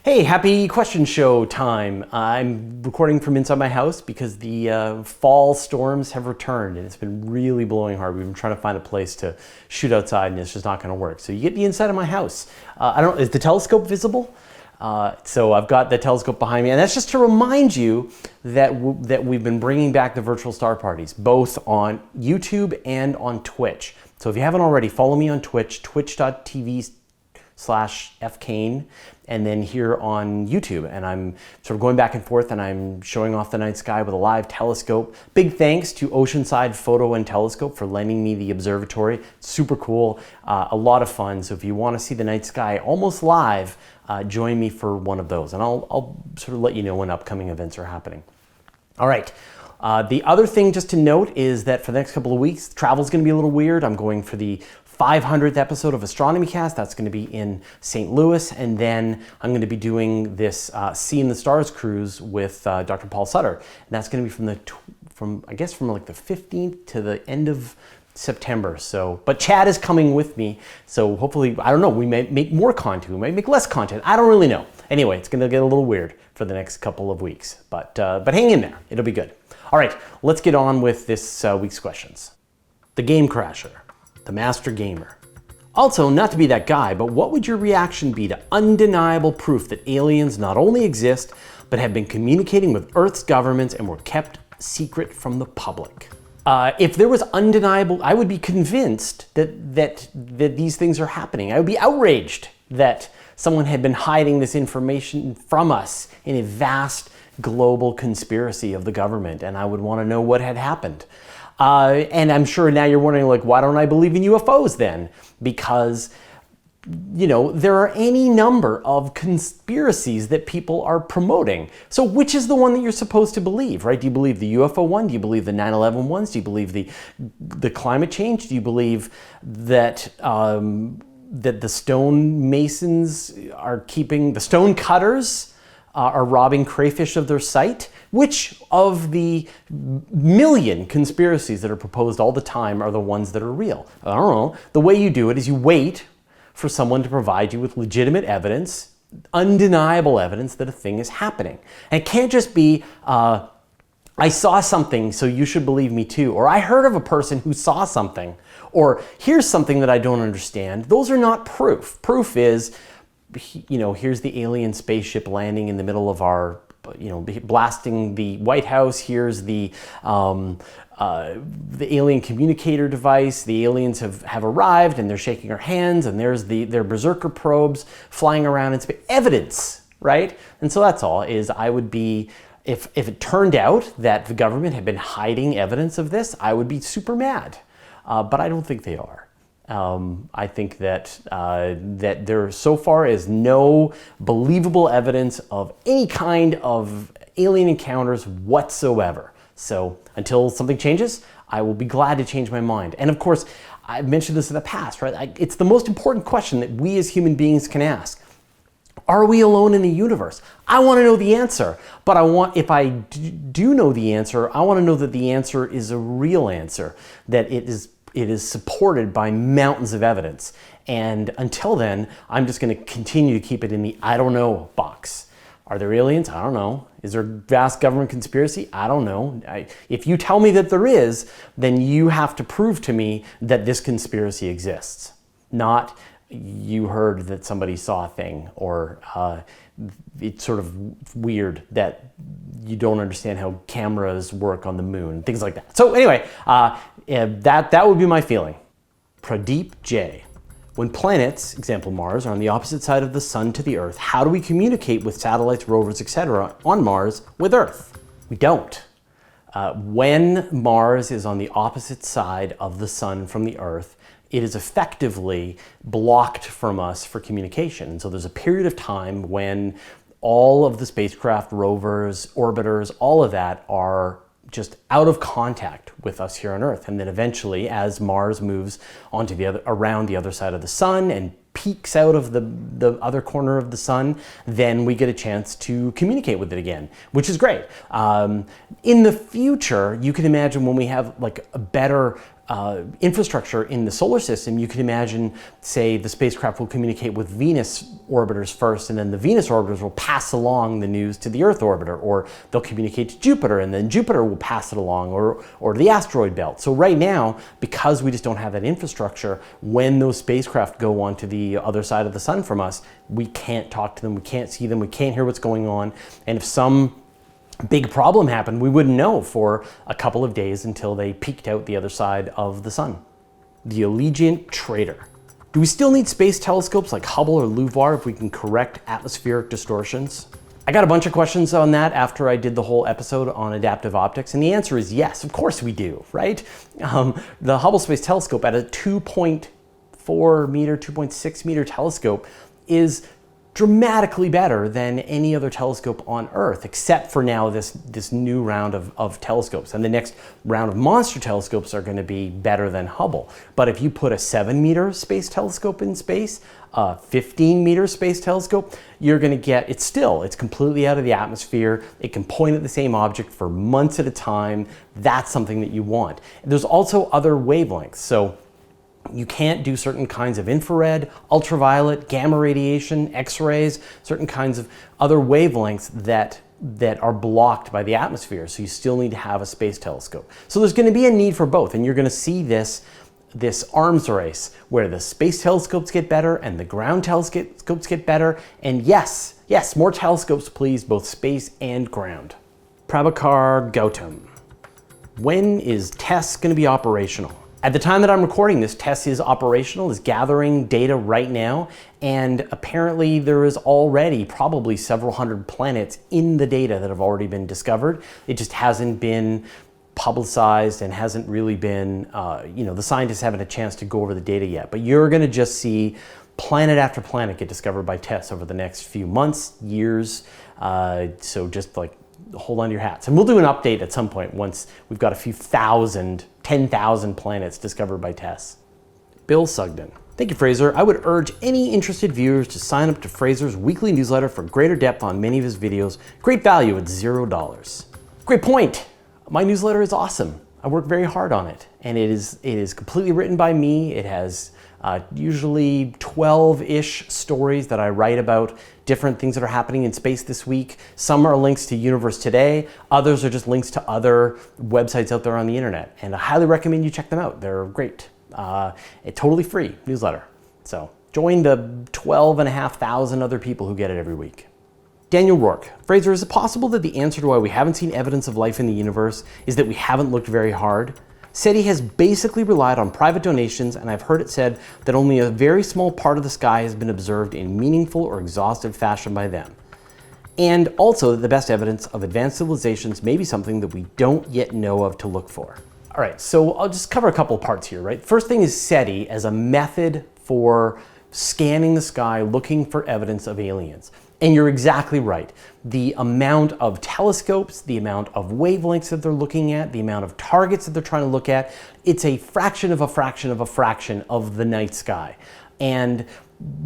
Hey, happy question show time. I'm recording from inside my house because the fall storms have returned and it's been really blowing hard. We've been trying to find a place to shoot outside and it's just not going to work. So you get the inside of my house. Is the telescope visible? So I've got the telescope behind me, and that's just to remind you that we've been bringing back the virtual star parties, both on YouTube and on Twitch. So if you haven't already, follow me on Twitch, twitch.tv/fcain, and then here on YouTube. And I'm sort of going back and forth and I'm showing off the night sky with a live telescope. Big thanks to Oceanside Photo and Telescope for lending me the observatory. Super cool, a lot of fun. So if you want to see the night sky almost live, join me for one of those. And I'll sort of let you know when upcoming events are happening. All right. The other thing just to note is that for the next couple of weeks, travel is going to be a little weird. I'm going for the 500th episode of Astronomy Cast. That's going to be in St. Louis. And then I'm going to be doing this Seeing the Stars cruise with Dr. Paul Sutter. And that's going to be from like the 15th to the end of September. So, but Chad is coming with me. So hopefully, I don't know, we may make more content. We might make less content. I don't really know. Anyway, it's going to get a little weird for the next couple of weeks. But hang in there. It'll be good. All right, let's get on with this week's questions. The Game Crasher. The Master Gamer. Also, not to be that guy, but what would your reaction be to undeniable proof that aliens not only exist, but have been communicating with Earth's governments and were kept secret from the public? If there was undeniable, I would be convinced that these things are happening. I would be outraged that someone had been hiding this information from us in a vast global conspiracy of the government, and I would want to know what had happened. And I'm sure now you're wondering, like, why don't I believe in UFOs then? Because, you know, there are any number of conspiracies that people are promoting. So which is the one that you're supposed to believe, right? Do you believe the UFO one? Do you believe the 9/11 ones? Do you believe the climate change? Do you believe that that the stone masons are keeping, the stone cutters are robbing crayfish of their sight? Which of the million conspiracies that are proposed all the time are the ones that are real? I don't know. The way you do it is you wait for someone to provide you with legitimate evidence, undeniable evidence that a thing is happening. And it can't just be, I saw something, so you should believe me too. Or I heard of a person who saw something. Or here's something that I don't understand. Those are not proof. Proof is, you know, here's the alien spaceship landing in the middle of our, you know, blasting the White House. Here's the alien communicator device. The aliens have arrived and they're shaking our hands, and there's their berserker probes flying around in space. Evidence, right? And so that's all. Is I would be, if it turned out that the government had been hiding evidence of this, I would be super mad. But I don't think they are. I think that there so far is no believable evidence of any kind of alien encounters whatsoever. So until something changes, I will be glad to change my mind. And of course, I've mentioned this in the past, right? It's the most important question that we as human beings can ask. Are we alone in the universe? I want to know the answer, but if I do know the answer, I want to know that the answer is a real answer, that it is supported by mountains of evidence. And until then, I'm just going to continue to keep it in the I don't know box. Are there aliens? I don't know. Is there vast government conspiracy? I don't know. If you tell me that there is, then you have to prove to me that this conspiracy exists. Not you heard that somebody saw a thing, or it's sort of weird that you don't understand how cameras work on the moon, things like that. So anyway, that would be my feeling. Pradeep J. When planets, example Mars, are on the opposite side of the sun to the Earth, how do we communicate with satellites, rovers, etc. on Mars with Earth? We don't. When Mars is on the opposite side of the sun from the Earth, it is effectively blocked from us for communication. And so there's a period of time when all of the spacecraft, rovers, orbiters, all of that are just out of contact with us here on Earth. And then eventually, as Mars moves onto around the other side of the sun and peeks out of the other corner of the sun, then we get a chance to communicate with it again, which is great. In the future, you can imagine when we have like a better infrastructure in the solar system, you can imagine, say, the spacecraft will communicate with Venus orbiters first, and then the Venus orbiters will pass along the news to the Earth orbiter, or they'll communicate to Jupiter, and then Jupiter will pass it along, or the asteroid belt. So right now, because we just don't have that infrastructure, when those spacecraft go on to the other side of the sun from us, we can't talk to them, we can't see them, we can't hear what's going on, and if some big problem happened, we wouldn't know for a couple of days until they peeked out the other side of the sun. The Allegiant Traitor. Do we still need space telescopes like Hubble or LUVOIR if we can correct atmospheric distortions? I got a bunch of questions on that after I did the whole episode on adaptive optics, and the answer is yes, of course we do, right? The Hubble Space Telescope at a 2.4 meter, 2.6 meter telescope is dramatically better than any other telescope on Earth, except for now this new round of telescopes. And the next round of monster telescopes are going to be better than Hubble. But if you put a 7-meter space telescope in space, a 15-meter space telescope, you're going to get, it's completely out of the atmosphere. It can point at the same object for months at a time. That's something that you want. There's also other wavelengths. So you can't do certain kinds of infrared, ultraviolet, gamma radiation, X-rays, certain kinds of other wavelengths that are blocked by the atmosphere. So you still need to have a space telescope. So there's going to be a need for both, and you're going to see this arms race where the space telescopes get better and the ground telescopes get better. And yes, more telescopes, please, both space and ground. Prabhakar Gautam. When is TESS going to be operational? At the time that I'm recording this, TESS is operational, is gathering data right now, and apparently there is already probably several hundred planets in the data that have already been discovered. It just hasn't been publicized and hasn't really been, the scientists haven't had a chance to go over the data yet. But you're going to just see planet after planet get discovered by TESS over the next few months, years. So just like hold on to your hats. And we'll do an update at some point once we've got a few thousand, 10,000 planets discovered by TESS. Bill Sugden. Thank you, Fraser. I would urge any interested viewers to sign up to Fraser's weekly newsletter for greater depth on many of his videos. Great value at $0. Great point. My newsletter is awesome. I work very hard on it, and it is completely written by me. It has usually 12-ish stories that I write about different things that are happening in space this week. Some are links to Universe Today. Others are just links to other websites out there on the internet. And I highly recommend you check them out. They're great. A totally free newsletter. So join the 12,500 other people who get it every week. Daniel Rourke. Fraser, is it possible that the answer to why we haven't seen evidence of life in the universe is that we haven't looked very hard? SETI has basically relied on private donations, and I've heard it said that only a very small part of the sky has been observed in meaningful or exhaustive fashion by them. And also that the best evidence of advanced civilizations may be something that we don't yet know of to look for. All right, so I'll just cover a couple of parts here, right? First thing is SETI as a method for scanning the sky, looking for evidence of aliens. And you're exactly right. The amount of telescopes, the amount of wavelengths that they're looking at, the amount of targets that they're trying to look at, it's a fraction of a fraction of a fraction of the night sky. And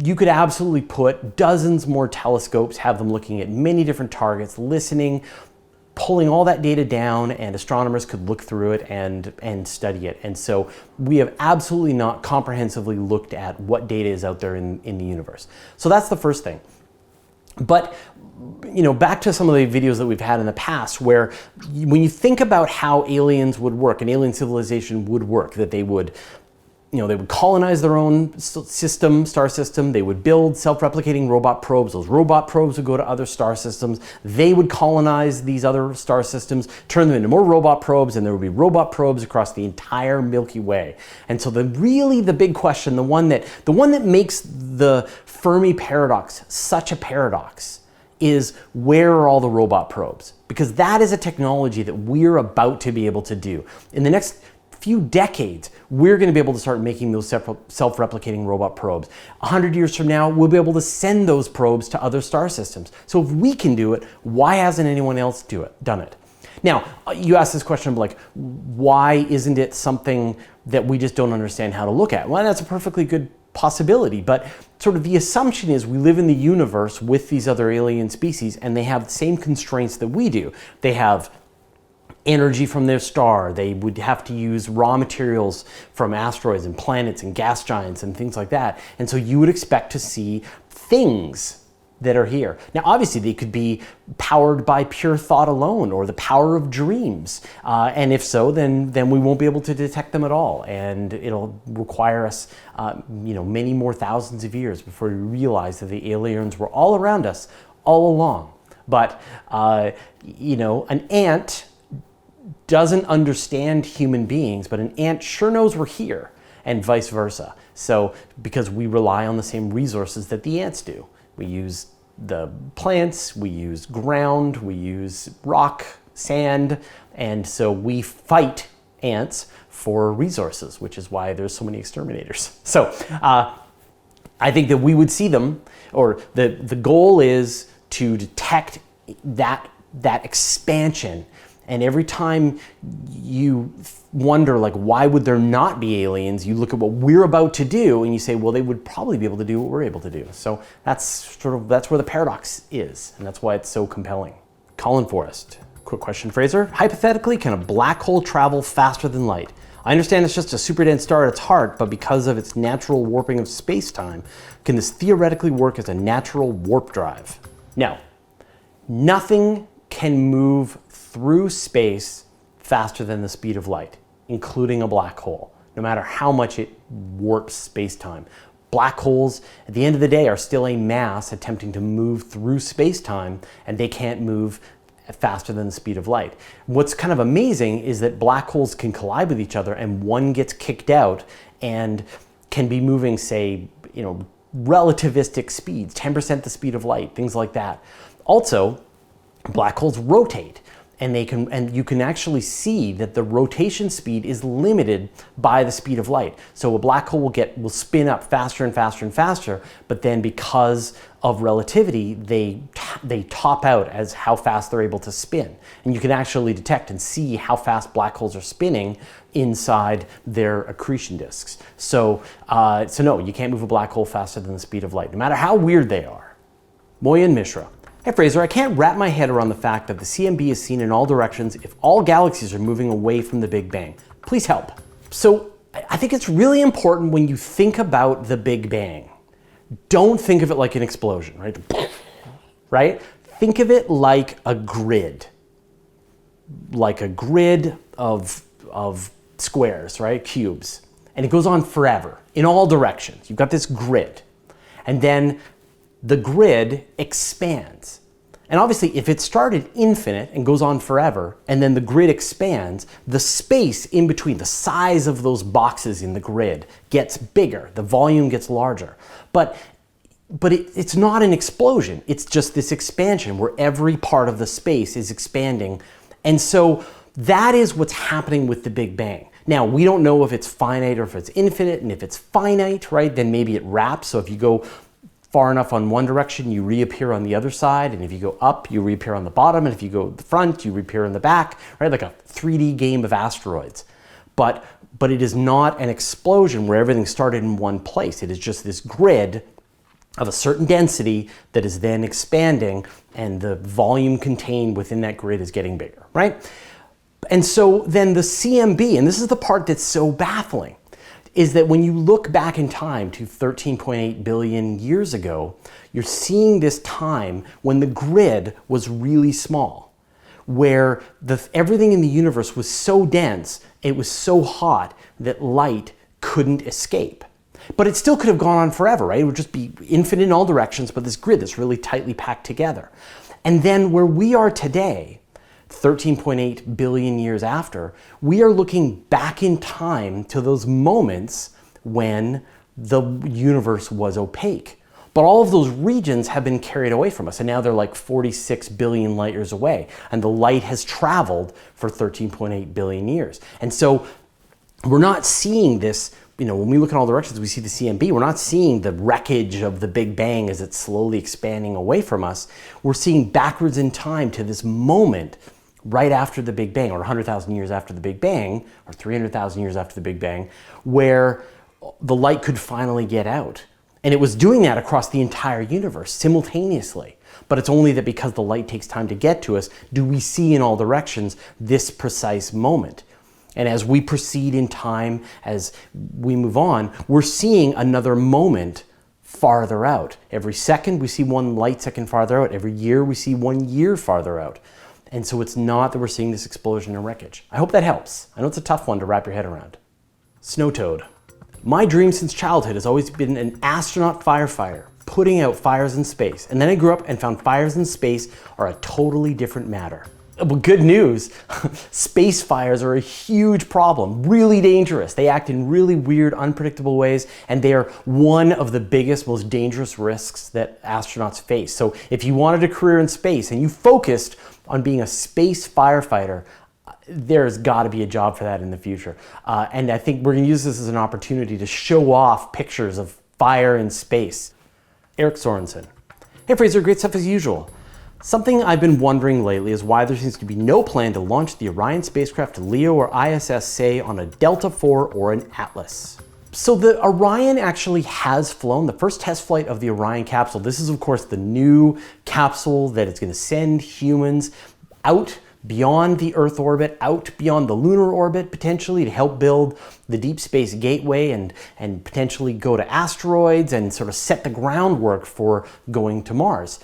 you could absolutely put dozens more telescopes, have them looking at many different targets, listening, pulling all that data down, and astronomers could look through it and study it. And so we have absolutely not comprehensively looked at what data is out there in the universe. So that's the first thing. But, back to some of the videos that we've had in the past where when you think about how aliens would work, an alien civilization would work, that they would colonize their own star system, they would build self-replicating robot probes, those robot probes would go to other star systems, they would colonize these other star systems, turn them into more robot probes, and there would be robot probes across the entire Milky Way. And so the big question, the one that makes the Fermi paradox such a paradox is, where are all the robot probes? Because that is a technology that we're about to be able to do. In the next few decades, we're going to be able to start making those self-replicating robot probes. 100 years from now, we'll be able to send those probes to other star systems. So if we can do it, why hasn't anyone else done it? Now, you asked this question of why isn't it something that we just don't understand how to look at? Well, that's a perfectly good possibility, but sort of the assumption is we live in the universe with these other alien species and they have the same constraints that we do. They have energy from their star. They would have to use raw materials from asteroids and planets and gas giants and things like that. And so you would expect to see things that are here. Now, obviously, they could be powered by pure thought alone or the power of dreams. And if so, then we won't be able to detect them at all. And it'll require us, many more thousands of years before we realize that the aliens were all around us all along. But, an ant doesn't understand human beings, but an ant sure knows we're here, and vice versa. So, because we rely on the same resources that the ants do. We use the plants, we use ground, we use rock, sand, and so we fight ants for resources, which is why there's so many exterminators. So I think that we would see them, or the goal is to detect that expansion. And every time you wonder, like, why would there not be aliens? You look at what we're about to do and you say, well, they would probably be able to do what we're able to do. So that's where the paradox is. And that's why it's so compelling. Colin Forrest, quick question, Fraser. Hypothetically, can a black hole travel faster than light? I understand it's just a super dense star at its heart, but because of its natural warping of space-time, can this theoretically work as a natural warp drive? No. Nothing can move through space faster than the speed of light, including a black hole, no matter how much it warps space-time. Black holes, at the end of the day, are still a mass attempting to move through space-time, and they can't move faster than the speed of light. What's kind of amazing is that black holes can collide with each other, and one gets kicked out and can be moving, say, relativistic speeds, 10% the speed of light, things like that. Also, black holes rotate, and you can actually see that the rotation speed is limited by the speed of light. So a black hole will spin up faster and faster and faster, but then because of relativity, they top out as how fast they're able to spin. And you can actually detect and see how fast black holes are spinning inside their accretion disks. So no, you can't move a black hole faster than the speed of light, no matter how weird they are. Moyan Mishra. Hey Fraser, I can't wrap my head around the fact that the CMB is seen in all directions if all galaxies are moving away from the Big Bang. Please help. So I think it's really important when you think about the Big Bang. Don't think of it like an explosion, right? Right? Think of it like a grid. Like a grid of squares, right? Cubes. And it goes on forever, in all directions. You've got this grid. And then the grid expands. And obviously, if it started infinite and goes on forever, and then the grid expands, the space in between, the size of those boxes in the grid gets bigger, the volume gets larger. But it's not an explosion, it's just this expansion where every part of the space is expanding. And so that is what's happening with the Big Bang. Now, we don't know if it's finite or if it's infinite, and if it's finite, right, then maybe it wraps. So if you go far enough on one direction, you reappear on the other side, and if you go up, you reappear on the bottom, and if you go the front, you reappear in the back, right? Like a 3D game of asteroids. But it is not an explosion where everything started in one place. It is just this grid of a certain density that is then expanding, and the volume contained within that grid is getting bigger, right? And so then the CMB, and this is the part that's so baffling, is that when you look back in time to 13.8 billion years ago, you're seeing this time when the grid was really small, where everything in the universe was so dense, it was so hot that light couldn't escape. But it still could have gone on forever, right? It would just be infinite in all directions, but this grid that's really tightly packed together. And then where we are today, 13.8 billion years after, we are looking back in time to those moments when the universe was opaque. But all of those regions have been carried away from us, and now they're like 46 billion light years away, and the light has traveled for 13.8 billion years. And so we're not seeing this, when we look in all directions, we see the CMB, we're not seeing the wreckage of the Big Bang as it's slowly expanding away from us. We're seeing backwards in time to this moment right after the Big Bang, or 100,000 years after the Big Bang, or 300,000 years after the Big Bang, where the light could finally get out. And it was doing that across the entire universe simultaneously. but it's only that because the light takes time to get to us, do we see in all directions this precise moment. And as we proceed in time, as we move on, we're seeing another moment farther out. Every second we see one light second farther out. Every year we see 1 year farther out. And so it's not that we're seeing this explosion and wreckage. I hope that helps. I know it's a tough one to wrap your head around. Snow toad. My dream since childhood has always been an astronaut firefighter, putting out fires in space. And then I grew up and found fires in space are a totally different matter. Well, good news, space fires are a huge problem, really dangerous. They act in really weird, unpredictable ways, and they are one of the biggest, most dangerous risks that astronauts face. So if you wanted a career in space and you focused on being a space firefighter, there's got to be a job for that in the future. And I think we're going to use this as an opportunity to show off pictures of fire in space. Eric Sorensen. Hey Fraser, great stuff as usual. Something I've been wondering lately is why there seems to be no plan to launch the Orion spacecraft to LEO or ISS, say, on a Delta IV or an Atlas. So the Orion actually has flown the first test flight of the Orion capsule. This is, of course, the new capsule that is going to send humans out beyond the Earth orbit, out beyond the lunar orbit, potentially, to help build the deep space gateway and potentially go to asteroids and sort of set the groundwork for going to Mars.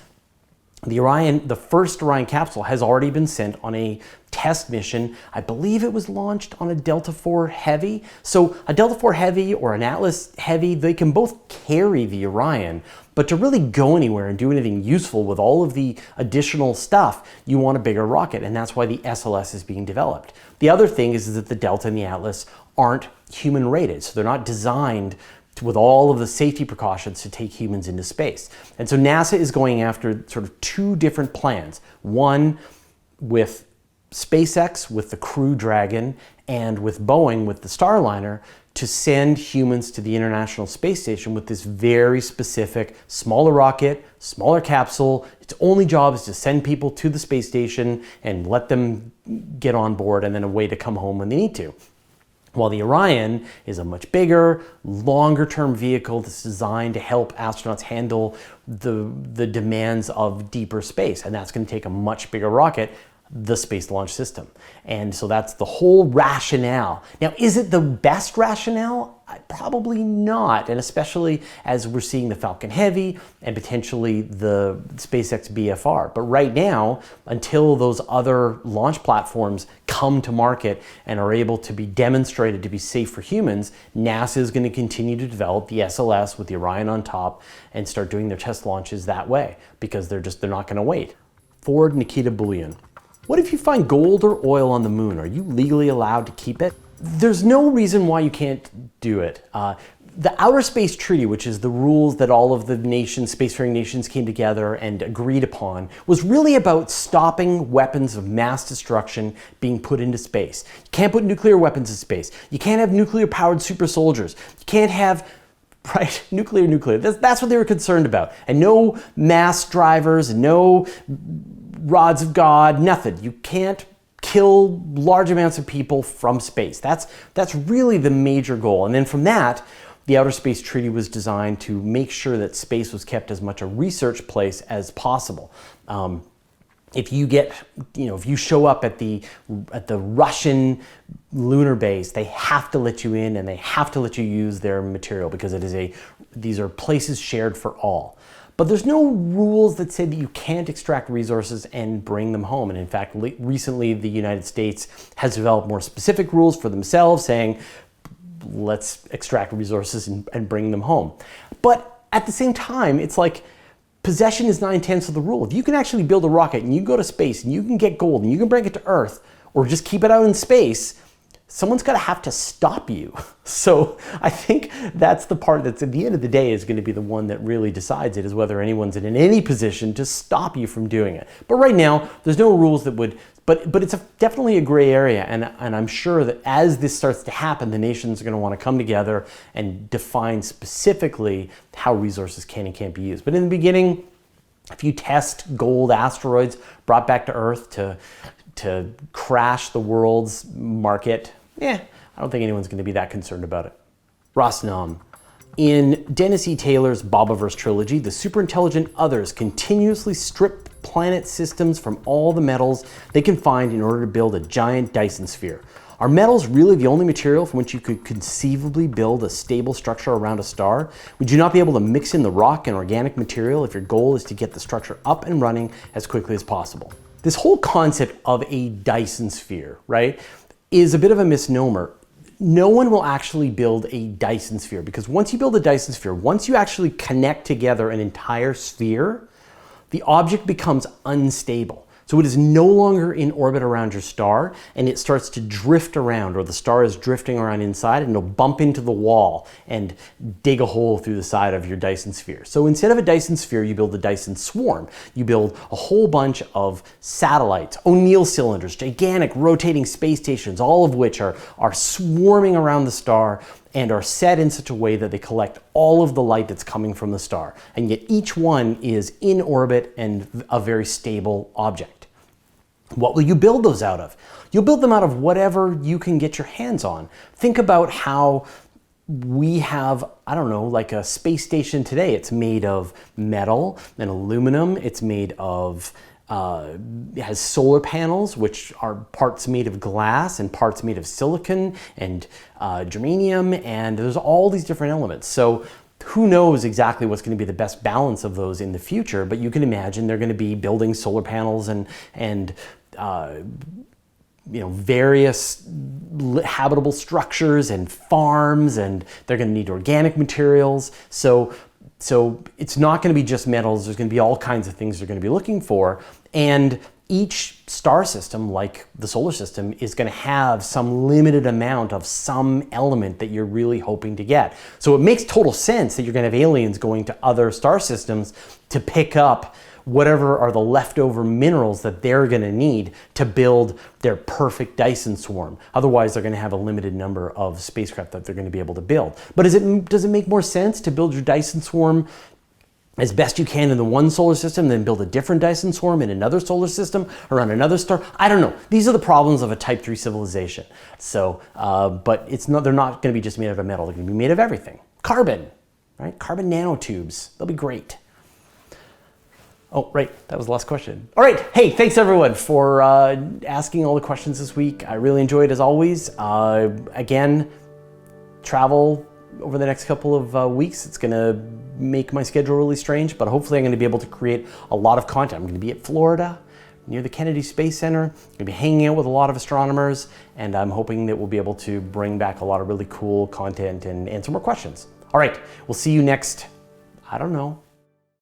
The first Orion capsule has already been sent on a test mission. I believe it was launched on a Delta IV Heavy. So a Delta IV Heavy or an Atlas Heavy, they can both carry the Orion, but to really go anywhere and do anything useful with all of the additional stuff, you want a bigger rocket, and that's why the SLS is being developed. The other thing is that the Delta and the Atlas aren't human rated, so they're not designed with all of the safety precautions to take humans into space. And so NASA is going after sort of two different plans. One with SpaceX, with the Crew Dragon, and with Boeing, with the Starliner, to send humans to the International Space Station with this very specific, smaller rocket, smaller capsule. Its only job is to send people to the space station and let them get on board and then away to come home when they need to. While the Orion is a much bigger, longer-term vehicle that's designed to help astronauts handle the demands of deeper space. And that's going to take a much bigger rocket, the Space Launch System. And so that's the whole rationale. Now, is it the best rationale? Probably not, and especially as we're seeing the Falcon Heavy and potentially the SpaceX BFR. But right now, until those other launch platforms come to market and are able to be demonstrated to be safe for humans, NASA is going to continue to develop the SLS with the Orion on top and start doing their test launches that way, because they're not going to wait. Ford Nikita Bullion. What if you find gold or oil on the moon? Are you legally allowed to keep it? There's no reason why you can't do it. The Outer Space Treaty, which is the rules that all of the nations, spacefaring nations, came together and agreed upon, was really about stopping weapons of mass destruction being put into space. You can't put nuclear weapons in space. You can't have nuclear-powered super soldiers. You can't have, right, nuclear. That's what they were concerned about. And no mass drivers, and no rods of God, nothing. You can't kill large amounts of people from space. That's really the major goal. And then from that, the Outer Space Treaty was designed to make sure that space was kept as much a research place as possible. If you show up at the Russian lunar base, they have to let you in and they have to let you use their material, because these are places shared for all. But there's no rules that say that you can't extract resources and bring them home. And in fact, recently the United States has developed more specific rules for themselves, saying, let's extract resources and bring them home. But at the same time, it's like possession is 9/10 of the rule. If you can actually build a rocket and you go to space and you can get gold and you can bring it to Earth, or just keep it out in space, someone's got to have to stop you. So I think that's the part that's at the end of the day is going to be the one that really decides it, is whether anyone's in any position to stop you from doing it. But right now, there's no rules that would, but it's definitely a gray area. And I'm sure that as this starts to happen, the nations are going to want to come together and define specifically how resources can and can't be used. But in the beginning, if you test gold asteroids brought back to Earth to crash the world's market, I don't think anyone's going to be that concerned about it. Rosnam. In Dennis E. Taylor's Bobiverse trilogy, the superintelligent others continuously strip planet systems from all the metals they can find in order to build a giant Dyson sphere. Are metals really the only material from which you could conceivably build a stable structure around a star? Would you not be able to mix in the rock and organic material if your goal is to get the structure up and running as quickly as possible? This whole concept of a Dyson sphere, right, is a bit of a misnomer. No one will actually build a Dyson sphere, because once you build a Dyson sphere, once you actually connect together an entire sphere, the object becomes unstable. So it is no longer in orbit around your star, and it starts to drift around, or the star is drifting around inside, and it'll bump into the wall and dig a hole through the side of your Dyson sphere. So instead of a Dyson sphere, you build a Dyson swarm. You build a whole bunch of satellites, O'Neill cylinders, gigantic rotating space stations, all of which are swarming around the star and are set in such a way that they collect all of the light that's coming from the star. And yet each one is in orbit and a very stable object. What will you build those out of? You'll build them out of whatever you can get your hands on. Think about how we have, I don't know, like a space station today. It's made of metal and aluminum. It's made of it has solar panels, which are parts made of glass and parts made of silicon and germanium, and there's all these different elements. So who knows exactly what's going to be the best balance of those in the future, but you can imagine they're going to be building solar panels and various habitable structures and farms, and they're going to need organic materials. So it's not going to be just metals. There's going to be all kinds of things they're going to be looking for. And each star system, like the solar system, is going to have some limited amount of some element that you're really hoping to get. So it makes total sense that you're going to have aliens going to other star systems to pick up whatever are the leftover minerals that they're going to need to build their perfect Dyson swarm. Otherwise, they're going to have a limited number of spacecraft that they're going to be able to build. But does it make more sense to build your Dyson swarm as best you can in the one solar system, then build a different Dyson swarm in another solar system around another star? I don't know. These are the problems of a Type 3 civilization. So, but they're not going to be just made out of metal. They're going to be made of everything. Carbon, right? Carbon nanotubes. They'll be great. Oh, right. That was the last question. All right. Hey, thanks everyone for asking all the questions this week. I really enjoyed it as always. Again, travel over the next couple of weeks. It's going to make my schedule really strange, but hopefully I'm going to be able to create a lot of content. I'm going to be at Florida, near the Kennedy Space Center. I'm going to be hanging out with a lot of astronomers, and I'm hoping that we'll be able to bring back a lot of really cool content and answer more questions. All right. We'll see you next, I don't know,